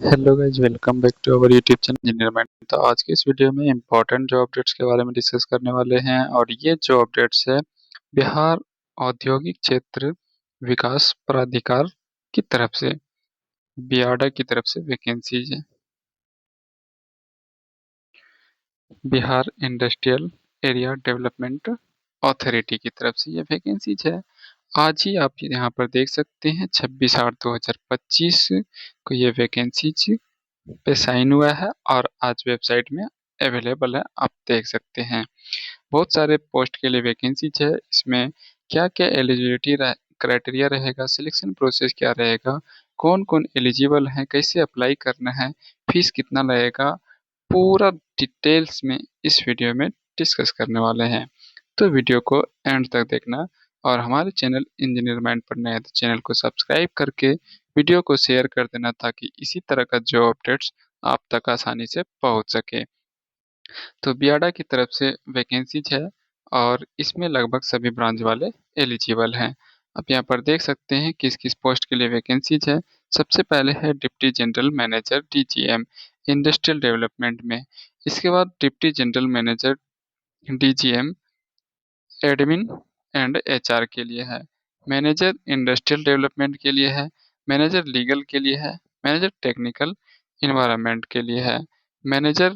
Hello guys, welcome back to our YouTube channel engineer mind. तो आज की इस वीडियो में इम्पोर्टेंट जॉब अपडेट्स के बारे में डिस्कस करने वाले हैं और ये जो अपडेट्स है बिहार औद्योगिक क्षेत्र विकास प्राधिकार की तरफ से, बियाडा की तरफ से वैकेंसीज है। Bihar industrial area development authority की तरफ से ये वैकेंसीज है। आज ही आप यहाँ पर देख सकते हैं 26/8/2025 को ये वैकेंसीज पे साइन हुआ है और आज वेबसाइट में अवेलेबल है, आप देख सकते हैं। बहुत सारे पोस्ट के लिए वैकेंसीज है। इसमें क्या क्या एलिजिबिलिटी क्राइटेरिया रहेगा, सिलेक्शन प्रोसेस क्या रहेगा, कौन कौन एलिजिबल है, कैसे अप्लाई करना है, फीस कितना लगेगा, पूरा डिटेल्स में इस वीडियो में डिस्कस करने वाले हैं। तो वीडियो को एंड तक देखना और हमारे चैनल इंजीनियर माइंड पर नए हैं तो चैनल को सब्सक्राइब करके वीडियो को शेयर कर देना ताकि इसी तरह का जो अपडेट्स आप तक आसानी से पहुंच सके। तो बियाडा की तरफ से वैकेंसीज है और इसमें लगभग सभी ब्रांच वाले एलिजिबल हैं। आप यहाँ पर देख सकते हैं किस किस पोस्ट के लिए वैकेंसीज है। सबसे पहले है deputy general manager DGM industrial development में। इसके बाद deputy general manager DGM admin and HR के लिए है। मैनेजर इंडस्ट्रियल डेवलपमेंट के लिए है। मैनेजर लीगल के लिए है। मैनेजर टेक्निकल इन्वायरमेंट के लिए है। मैनेजर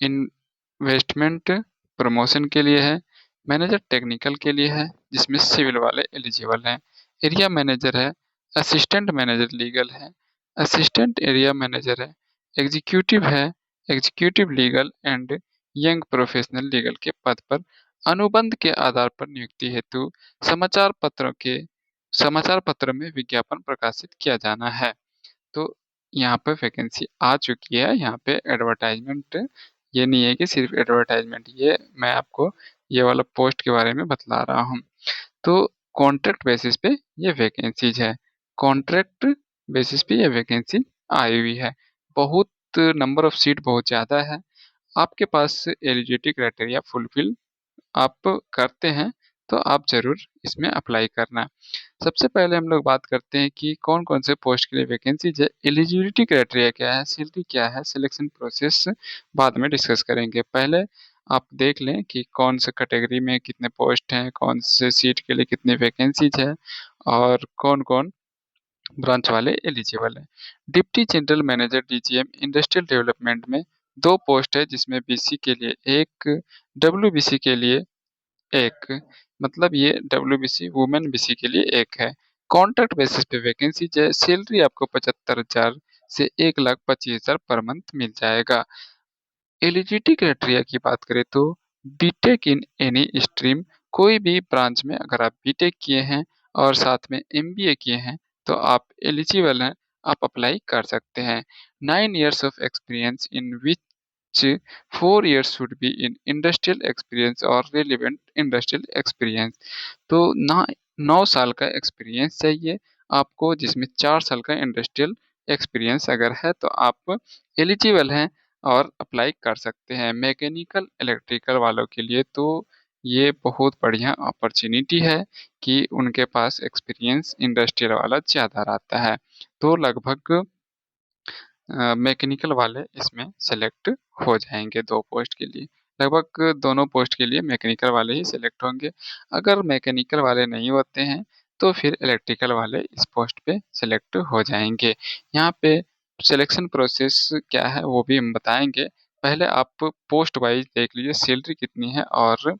इन्वेस्टमेंट प्रमोशन के लिए है। मैनेजर टेक्निकल के लिए है जिसमें सिविल वाले एलिजिबल हैं। एरिया मैनेजर है। असिस्टेंट मैनेजर लीगल है। असिस्टेंट एरिया मैनेजर है। एग्जीक्यूटिव है। Executive legal and young professional legal के पद पर अनुबंध के आधार पर नियुक्ति हेतु समाचार पत्र में विज्ञापन प्रकाशित किया जाना है। तो यहाँ पे वैकेंसी आ चुकी है। यहाँ पे एडवर्टाइजमेंट, ये नहीं है कि सिर्फ एडवर्टाइजमेंट, ये मैं आपको ये वाला पोस्ट के बारे में बतला रहा हूँ। तो कॉन्ट्रैक्ट बेसिस पे ये वैकेंसीज है। कॉन्ट्रैक्ट बेसिस पे ये वैकेंसी आई हुई है। बहुत नंबर ऑफ सीट बहुत ज़्यादा है। आपके पास एलिजिबिलिटी क्राइटेरिया फुलफिल आप करते हैं तो आप जरूर इसमें अप्लाई करना। सबसे पहले हम लोग बात करते हैं कि कौन कौन से पोस्ट के लिए वैकेंसीज है, एलिजिबिलिटी क्राइटेरिया क्या है, सैलरी क्या है, सिलेक्शन प्रोसेस बाद में डिस्कस करेंगे। पहले आप देख लें कि कौन से कैटेगरी में कितने पोस्ट हैं, कौन से सीट के लिए कितनी वैकेंसीज है और कौन कौन ब्रांच वाले एलिजिबल है। Deputy general manager DGM industrial development में दो पोस्ट है जिसमें बीसी के लिए एक, डब्ल्यूबीसी के लिए एक, मतलब ये डब्ल्यूबीसी वुमेन बीसी के लिए एक है। कॉन्ट्रैक्ट बेसिस पे वैकेंसी है। सैलरी आपको 75,000 से 1,25,000 पर मंथ मिल जाएगा। एलिजिबिलिटी क्राइटेरिया की बात करें तो बीटेक इन एनी स्ट्रीम, कोई भी ब्रांच में अगर आप बीटेक किए हैं और साथ में एमबीए किए हैं तो आप एलिजिबल हैं, आप अप्लाई कर सकते हैं। 9 years of experience in which 4 years should be in industrial experience और relevant industrial experience। तो ना 9 साल का एक्सपीरियंस चाहिए आपको जिसमें 4 साल का इंडस्ट्रियल एक्सपीरियंस अगर है तो आप एलिजिबल हैं और अप्लाई कर सकते हैं। मैकेनिकल इलेक्ट्रिकल वालों के लिए तो ये बहुत बढ़िया अपॉर्चुनिटी है कि उनके पास एक्सपीरियंस इंडस्ट्रियल वाला ज़्यादा रहता है। तो लगभग मैकेनिकल वाले इसमें सेलेक्ट हो जाएंगे दो पोस्ट के लिए। लगभग दोनों पोस्ट के लिए मैकेनिकल वाले ही सेलेक्ट होंगे। अगर मैकेनिकल वाले नहीं होते हैं तो फिर इलेक्ट्रिकल वाले इस पोस्ट पे सेलेक्ट हो जाएंगे। यहाँ पे सिलेक्शन प्रोसेस क्या है वो भी हम बताएंगे। पहले आप पोस्ट वाइज देख लीजिए सैलरी कितनी है और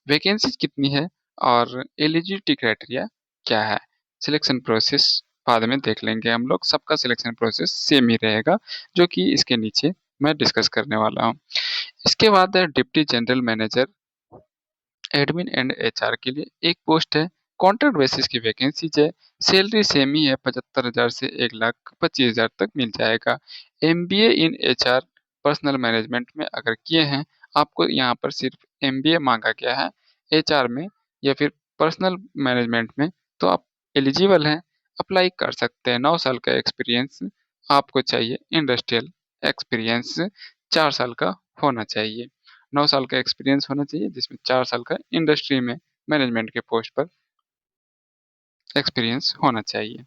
वैकेंसी कितनी है और एलिजिबिलिटी क्राइटेरिया क्या है। सिलेक्शन प्रोसेस बाद में देख लेंगे हम लोग, सबका सिलेक्शन प्रोसेस सेम ही रहेगा जो कि इसके नीचे मैं डिस्कस करने वाला हूँ। इसके बाद है deputy general manager admin and HR के लिए एक पोस्ट है। कॉन्ट्रैक्ट बेसिस की वैकेंसी है। सैलरी सेम ही है, 75,000 से 1,25,000 तक मिल जाएगा। MBA in HR personal management में अगर किए हैं, आपको यहाँ पर सिर्फ एमबीए मांगा गया है एचआर में या फिर पर्सनल मैनेजमेंट में, तो आप एलिजिबल हैं, अप्लाई कर सकते हैं। 9 साल का एक्सपीरियंस आपको चाहिए, इंडस्ट्रियल एक्सपीरियंस 4 साल का होना चाहिए। 9 साल का एक्सपीरियंस होना चाहिए जिसमें 4 साल का इंडस्ट्री में मैनेजमेंट के पोस्ट पर एक्सपीरियंस होना चाहिए।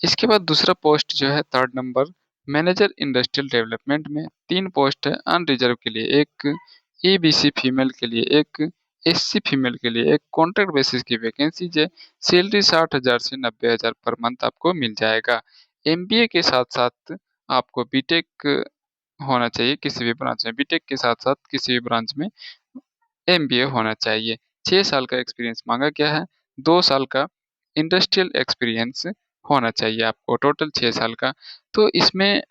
इसके बाद दूसरा पोस्ट जो है 3rd number manager industrial development में 3 पोस्ट है अनरिजर्व के लिए, एक ईबीसी फीमेल के लिए, एक एससी फीमेल के लिए, एक कॉन्ट्रैक्ट बेसिस की वैकेंसी है। सैलरी 60,000 से 90,000 पर मंथ आपको मिल जाएगा। एमबीए के साथ-साथ आपको बीटेक होना चाहिए किसी भी ब्रांच में, बीटेक के साथ-साथ किसी भी ब्रांच में एमबीए होना चाहिए। 6 साल का एक्सपीरियंस माँगा गया है, 2 साल का इंडस्ट्रियल एक्सपीरियंस होना चाहिए आपको, टोटल 6 साल का। तो इसमें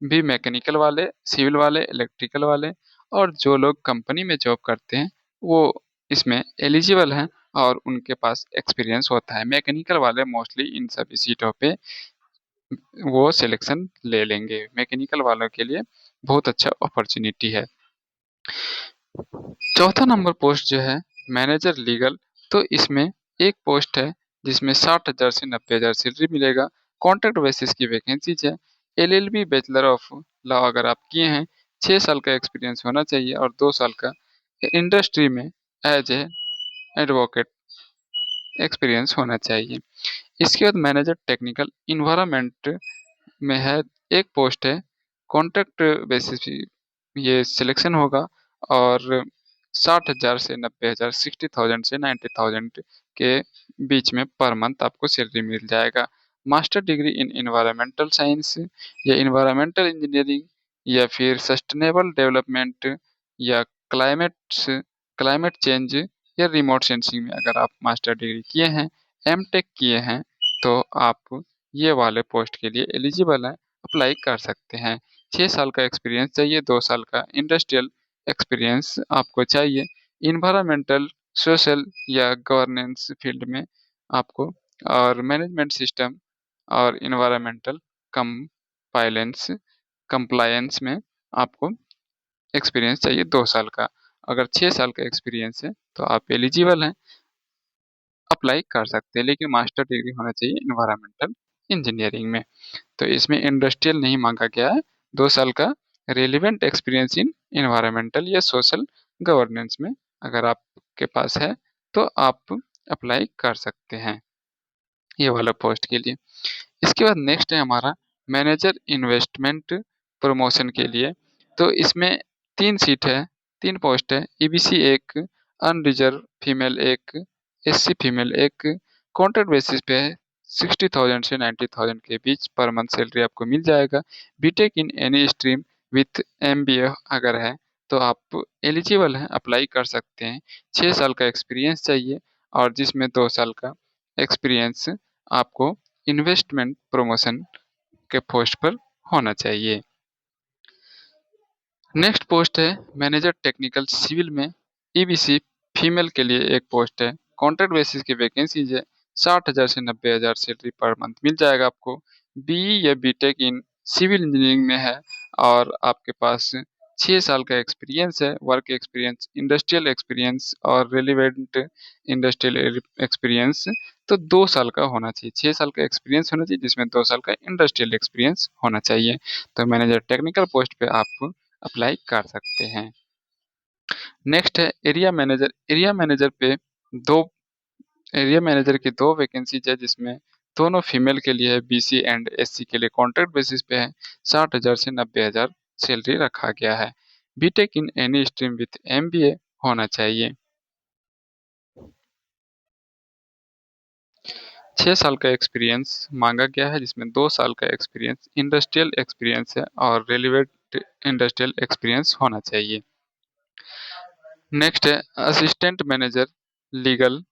भी मैकेनिकल वाले, सिविल वाले, इलेक्ट्रिकल वाले और जो लोग कंपनी में जॉब करते हैं, वो इसमें एलिजिबल हैं और उनके पास एक्सपीरियंस होता है। मैकेनिकल वाले मोस्टली इन सभी सीटों पे वो सिलेक्शन ले लेंगे। मैकेनिकल वालों के लिए बहुत अच्छा अपॉर्चुनिटी है। चौथा नंबर पोस्ट जो है मैनेजर लीगल, तो इसमें एक पोस्ट है जिसमें 60,000 से 90,000 सैलरी मिलेगा। कॉन्ट्रैक्ट बेसिस की वैकेंसीज है। एलएलबी बैचलर ऑफ लॉ अगर आप किए हैं, 6 साल का एक्सपीरियंस होना चाहिए और 2 साल का इंडस्ट्री में एज ए एडवोकेट एक्सपीरियंस होना चाहिए। इसके बाद मैनेजर टेक्निकल इन्वायरमेंट में है, एक पोस्ट है। कॉन्ट्रैक्ट बेसिस पे ये सिलेक्शन होगा और 60,000 से 90,000, 60,000 से 90,000 के बीच में पर मंथ आपको सैलरी मिल जाएगा। Master degree in environmental science या एनवायरमेंटल इंजीनियरिंग या फिर सस्टेनेबल डेवलपमेंट या क्लाइमेट्स क्लाइमेट चेंज या रिमोट सेंसिंग में अगर आप मास्टर डिग्री किए हैं, एमटेक किए हैं, तो आप ये वाले पोस्ट के लिए एलिजिबल हैं, अप्लाई कर सकते हैं। 6 साल का एक्सपीरियंस चाहिए, 2 साल का इंडस्ट्रियल एक्सपीरियंस आपको चाहिए। इन्वायरमेंटल, सोशल या गवर्नेंस फील्ड में आपको और मैनेजमेंट सिस्टम और इन्वायरमेंटल कंपाइलेंस कंप्लायंस में आपको एक्सपीरियंस चाहिए 2 साल का। अगर 6 साल का एक्सपीरियंस है तो आप एलिजिबल हैं, अप्लाई कर सकते हैं, लेकिन मास्टर डिग्री होना चाहिए इन्वायरमेंटल इंजीनियरिंग में। तो इसमें इंडस्ट्रियल नहीं मांगा गया है, 2 साल का रेलिवेंट एक्सपीरियंस इन एनवायरमेंटल या सोशल गवर्नेंस में अगर आपके पास है तो आप अप्लाई कर सकते हैं ये वाला पोस्ट के लिए। इसके बाद नेक्स्ट है हमारा मैनेजर इन्वेस्टमेंट प्रमोशन के लिए। तो इसमें 3 सीट है, 3 पोस्ट है। ईबीसी एक, अनरिजर्व फीमेल एक, एससी फीमेल एक। कॉन्ट्रैक्ट बेसिस पे है, 60,000 से 90,000 के बीच पर मंथ सैलरी आपको मिल जाएगा। BTech in any stream with MBA अगर है तो आप एलिजिबल हैं, अप्लाई कर सकते हैं। 6 साल का एक्सपीरियंस चाहिए और जिसमें 2 साल का एक्सपीरियंस आपको इन्वेस्टमेंट प्रमोशन के पोस्ट पर होना चाहिए। नेक्स्ट पोस्ट है मैनेजर टेक्निकल सिविल में, ईबीसी फीमेल के लिए एक पोस्ट है। कॉन्ट्रैक्ट बेसिस की वैकेंसीज है, 60,000 से 90,000 सैलरी पर मंथ मिल जाएगा आपको। बीई या बीटेक इन सिविल इंजीनियरिंग में है और आपके पास 6 साल का एक्सपीरियंस है, वर्क एक्सपीरियंस, इंडस्ट्रियल एक्सपीरियंस और रिलेवेंट इंडस्ट्रियल एक्सपीरियंस तो 2 साल का होना चाहिए। 6 साल का एक्सपीरियंस होना चाहिए जिसमें 2 साल का इंडस्ट्रियल एक्सपीरियंस होना चाहिए। तो मैनेजर टेक्निकल पोस्ट पे आप अप्लाई कर सकते हैं। नेक्स्ट है एरिया मैनेजर। दो एरिया मैनेजर की 2 वैकेंसीज है जिसमें दोनों फीमेल के लिए है, बीसी एंड एससी के लिए कॉन्ट्रैक्ट बेसिस पे है। 60,000 से 90,000 सैलरी रखा गया है। BTech in any stream with MBA होना चाहिए। 6 साल का एक्सपीरियंस मांगा गया है जिसमें 2 साल का एक्सपीरियंस इंडस्ट्रियल एक्सपीरियंस है और रेलिवेंट इंडस्ट्रियल एक्सपीरियंस होना चाहिए। नेक्स्ट है असिस्टेंट मैनेजर लीगल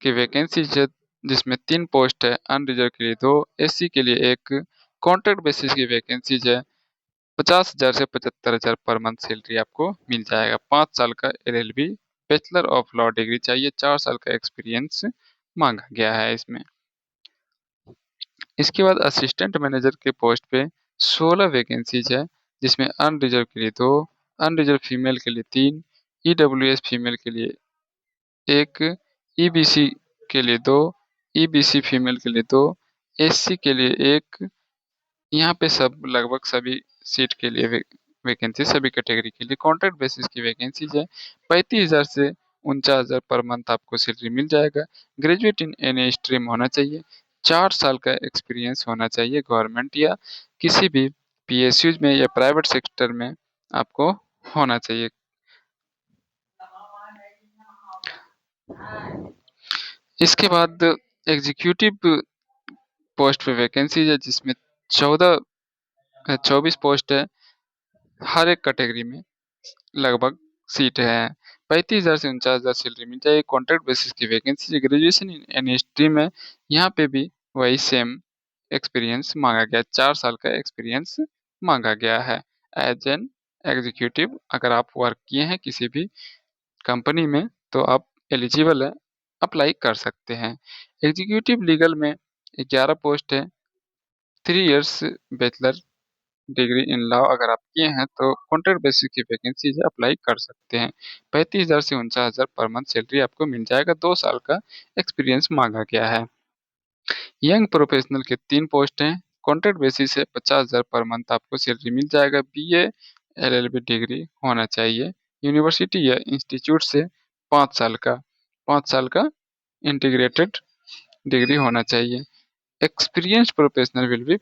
की वैकेंसी है जिसमें 3 पोस्ट है, अनरिजर्व के लिए 2, एससी के लिए 1। कॉन्ट्रैक्ट बेसिस की वैकेंसी है, 50,000 से 75,000 पर मंथ सैलरी आपको मिल जाएगा। 5 साल का LLB bachelor of law degree चाहिए, 4 साल का एक्सपीरियंस मांगा गया है इसमें। इसके बाद असिस्टेंट मैनेजर के पोस्ट पे 16 वैकेंसीज है जिसमें अनरिजर्व के लिए 2, अनरिजर्व फीमेल के लिए 3, ईडब्ल्यूएस फीमेल के लिए 1, ईबीसी के लिए 2, ईबीसी फीमेल के लिए 2, एससी के लिए 1। यहाँ पे सब लगभग सभी सीट के लिए वैकेंसी, सभी कैटेगरी के लिए कॉन्ट्रैक्ट बेसिस की वैकेंसीज है। 35,000 से 49,000 पर मंथ आपको सैलरी मिल जाएगा। ग्रेजुएट इन एनी स्ट्रीम होना चाहिए। 4 साल का एक्सपीरियंस होना चाहिए गवर्नमेंट या किसी भी पीएसयूज में या प्राइवेट सेक्टर में आपको होना चाहिए। इसके बाद एग्जीक्यूटिव पोस्ट पे वैकेंसी है जिसमें 24 पोस्ट है। हर एक कैटेगरी में लगभग सीट है। 35,000 से 49,000 सैलरी मिल जाएगी। कॉन्ट्रैक्ट बेसिस की वैकेंसी है। ग्रेजुएशन इन एनी स्ट्रीम है। यहाँ पे भी वही सेम एक्सपीरियंस मांगा गया, 4 साल का एक्सपीरियंस मांगा गया है। एज एन एग्जीक्यूटिव अगर आप वर्क किए हैं किसी भी कंपनी में तो आप एलिजिबल है, अप्लाई कर सकते हैं। एग्जीक्यूटिव लीगल में 11 पोस्ट है। 3 years bachelor degree in law अगर आप किए हैं तो कॉन्ट्रैक्ट बेसिस की वैकेंसी है, अप्लाई कर सकते हैं। 35,000 से 49,000 पर मंथ सैलरी आपको मिल जाएगा। 2 साल का एक्सपीरियंस मांगा गया है। यंग प्रोफेशनल के 3 पोस्ट हैं। कॉन्ट्रैक्ट बेसिस से 50,000 पर मंथ आपको सैलरी मिल जाएगा। बीए एलएलबी डिग्री होना चाहिए। यूनिवर्सिटी या इंस्टीट्यूट से 5 साल का 5 साल का इंटीग्रेटेड डिग्री होना चाहिए। Experience professional will be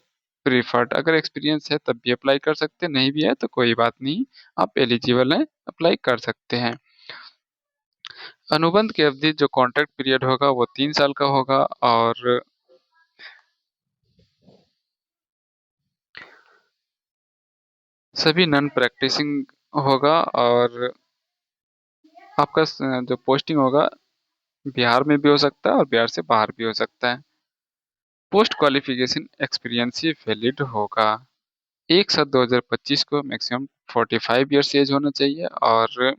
preferred. अगर एक्सपीरियंस है तब भी अप्लाई कर सकते हैं, नहीं भी है तो कोई बात नहीं, आप एलिजिबल हैं, अप्लाई कर सकते हैं। अनुबंध की अवधि जो कॉन्ट्रैक्ट पीरियड होगा वो 3 साल का होगा और सभी नॉन प्रैक्टिसिंग होगा और आपका जो पोस्टिंग होगा बिहार में भी हो सकता है और बिहार से बाहर भी हो सकता है। पोस्ट क्वालिफिकेशन एक्सपीरियंस ही वैलिड होगा। 1/7/2025 को मैक्सिमम 45 ईयर्स एज होना चाहिए और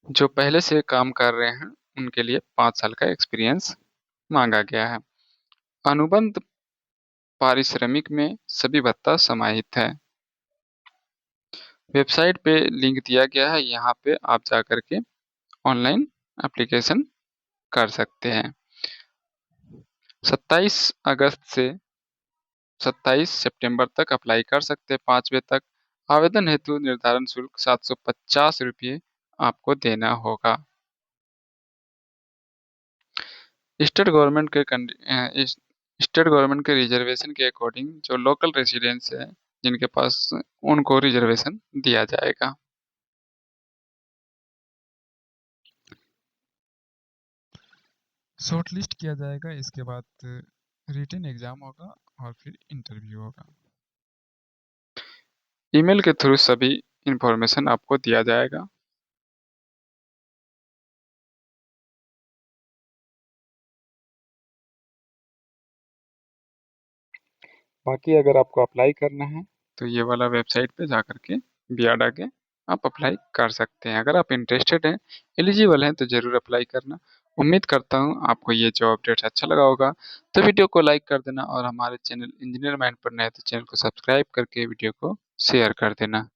जो पहले से काम कर रहे हैं उनके लिए 5 साल का एक्सपीरियंस मांगा गया है। अनुबंध पारिश्रमिक में सभी भत्ता समाहित है। वेबसाइट पे लिंक दिया गया है, यहाँ पे आप जा करके ऑनलाइन एप्लीकेशन कर सकते हैं। 27 अगस्त से 27 सितंबर तक अप्लाई कर सकते हैं, 5 बजे तक। आवेदन हेतु निर्धारण शुल्क 750 रुपये आपको देना होगा। स्टेट गवर्नमेंट के स्टेट गवर्नमेंट के रिजर्वेशन के अकॉर्डिंग जो लोकल रेसिडेंट्स है जिनके पास, उनको रिजर्वेशन दिया जाएगा। शॉर्ट लिस्ट किया जाएगा, इसके बाद रिटन एग्जाम होगा और फिर इंटरव्यू होगा। ईमेल के थ्रू सभी इंफॉर्मेशन आपको दिया जाएगा। बाकी अगर आपको अप्लाई करना है तो ये वाला वेबसाइट पे जा करके बियाडा के आप अप्लाई कर सकते हैं। अगर आप इंटरेस्टेड हैं, एलिजिबल हैं तो ज़रूर अप्लाई करना। उम्मीद करता हूँ आपको ये जॉब अपडेट अच्छा लगा होगा। तो वीडियो को लाइक कर देना और हमारे चैनल इंजीनियर माइंड पर नए तो चैनल को सब्सक्राइब करके वीडियो को शेयर कर देना।